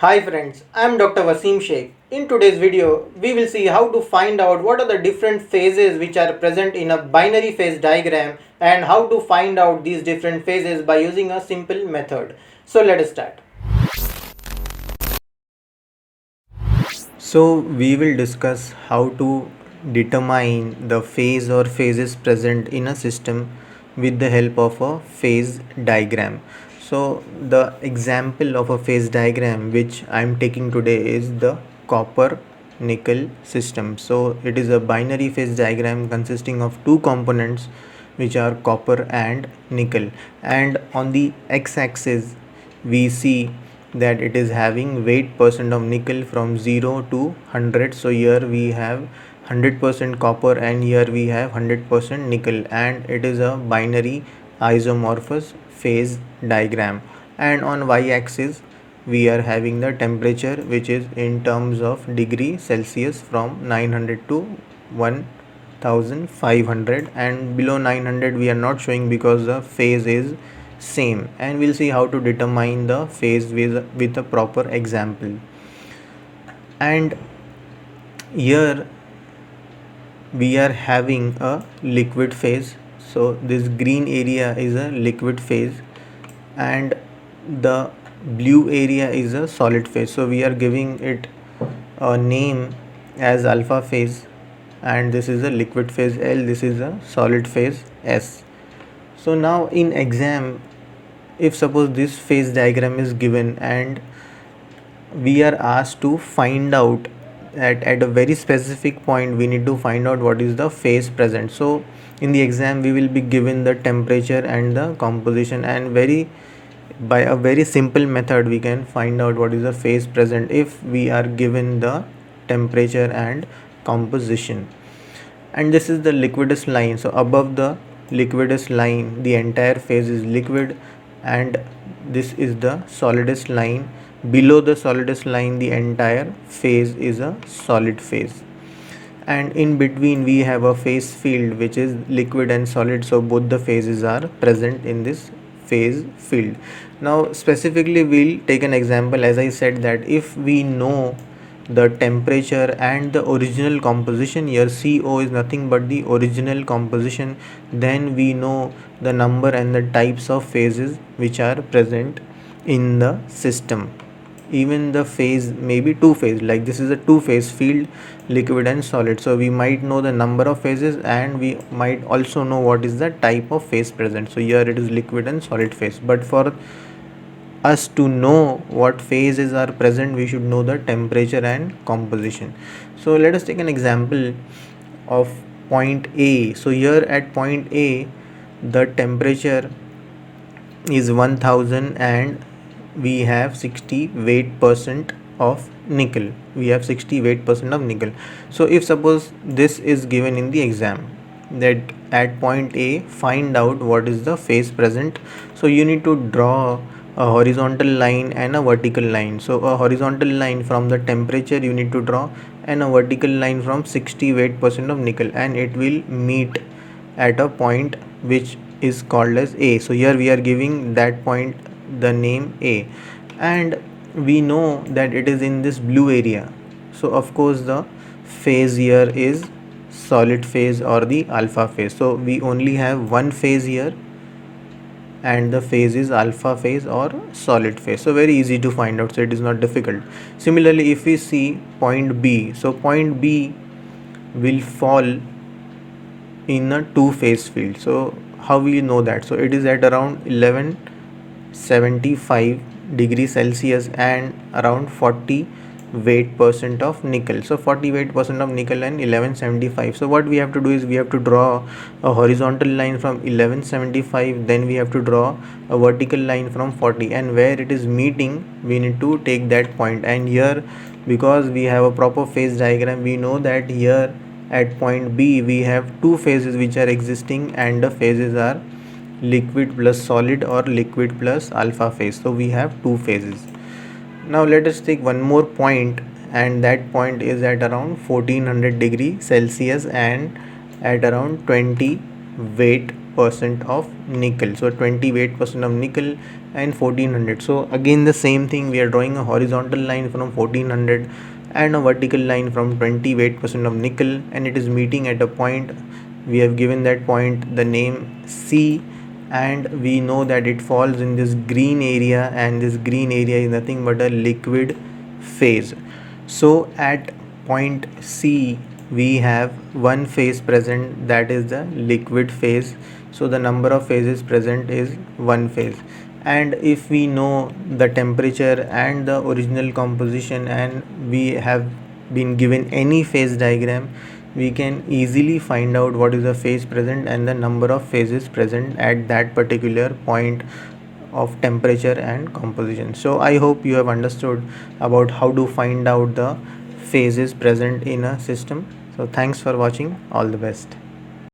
Hi friends, I am Dr. Wasim Sheikh. In today's video, we will see how to find out what are the different phases which are present in a binary phase diagram and how to find out these different phases by using a simple method. So let us start. So we will discuss how to determine the phase or phases present in a system with the help of a phase diagram. So the example of a phase diagram which I am taking today is the copper nickel system. So it is a binary phase diagram consisting of two components which are copper and nickel, and on the x-axis we see that it is having weight percent of nickel from 0 to 100. So here we have 100% copper and here we have 100% nickel, and it is a binary isomorphous phase diagram. And on y-axis we are having the temperature, which is in terms of degree Celsius from 900 to 1500, and below 900 we are not showing because the phase is same, and we'll see how to determine the phase with a proper example. And here we are having a liquid phase. So this green area is a liquid phase and the blue area is a solid phase. So we are giving it a name as alpha phase, and this is a liquid phase L, this is a solid phase S. So now in exam, if suppose this phase diagram is given and we are asked to find out at a very specific point, we need to find out what is the phase present. So in the exam we will be given the temperature and the composition, and by a very simple method we can find out what is the phase present if we are given the temperature and composition. And this is the liquidus line. So above the liquidus line the entire phase is liquid, and this is the solidus line. Below the solidus line the entire phase is a solid phase, and in between we have a phase field which is liquid and solid, so both the phases are present in this phase field. Now specifically we'll take an example. As I said that if we know the temperature and the original composition, here CO is nothing but the original composition, then we know the number and the types of phases which are present in the system. Even the phase may be two phase, like this is a two phase field, liquid and solid, so we might know the number of phases and we might also know what is the type of phase present. So here it is liquid and solid phase, but for us to know what phases are present we should know the temperature and composition. So let us take an example of point A. So here at point A the temperature is 1000 and we have 60 weight percent of nickel. We have 60 weight percent of nickel. So if suppose this is given in the exam that at point A find out what is the phase present, so you need to draw a horizontal line and a vertical line. So a horizontal line from the temperature you need to draw, and a vertical line from 60 weight percent of nickel, and it will meet at a point which is called as A. So here we are giving that point the name A, and we know that it is in this blue area. So of course the phase here is solid phase or the alpha phase. So we only have one phase here and the phase is alpha phase or solid phase. So very easy to find out, so it is not difficult. Similarly if we see point B, so point B will fall in a two phase field. So how will you know that? So it is at around 1175 degrees Celsius and around 40 weight percent of nickel. So 40 weight percent of nickel and 1175. So what we have to do is we have to draw a horizontal line from 1175, then we have to draw a vertical line from 40, and where it is meeting we need to take that point. And here because we have a proper phase diagram, we know that here at point B we have two phases which are existing, and the phases are liquid plus solid or liquid plus alpha phase. So we have two phases. Now let us take one more point, and that point is at around 1400 degree Celsius and at around 20 weight percent of nickel. So 20 weight% of nickel and 1400. So again the same thing, we are drawing a horizontal line from 1400 and a vertical line from 20 weight% of nickel, and it is meeting at a point. We have given that point the name C, and we know that it falls in this green area, and this green area is nothing but a liquid phase. So at point C we have one phase present, that is the liquid phase. So the number of phases present is one phase. And if we know the temperature and the original composition, and we have been given any phase diagram, we can easily find out what is the phase present and the number of phases present at that particular point of temperature and composition. So I hope you have understood about how to find out the phases present in a system. So thanks for watching. All the best.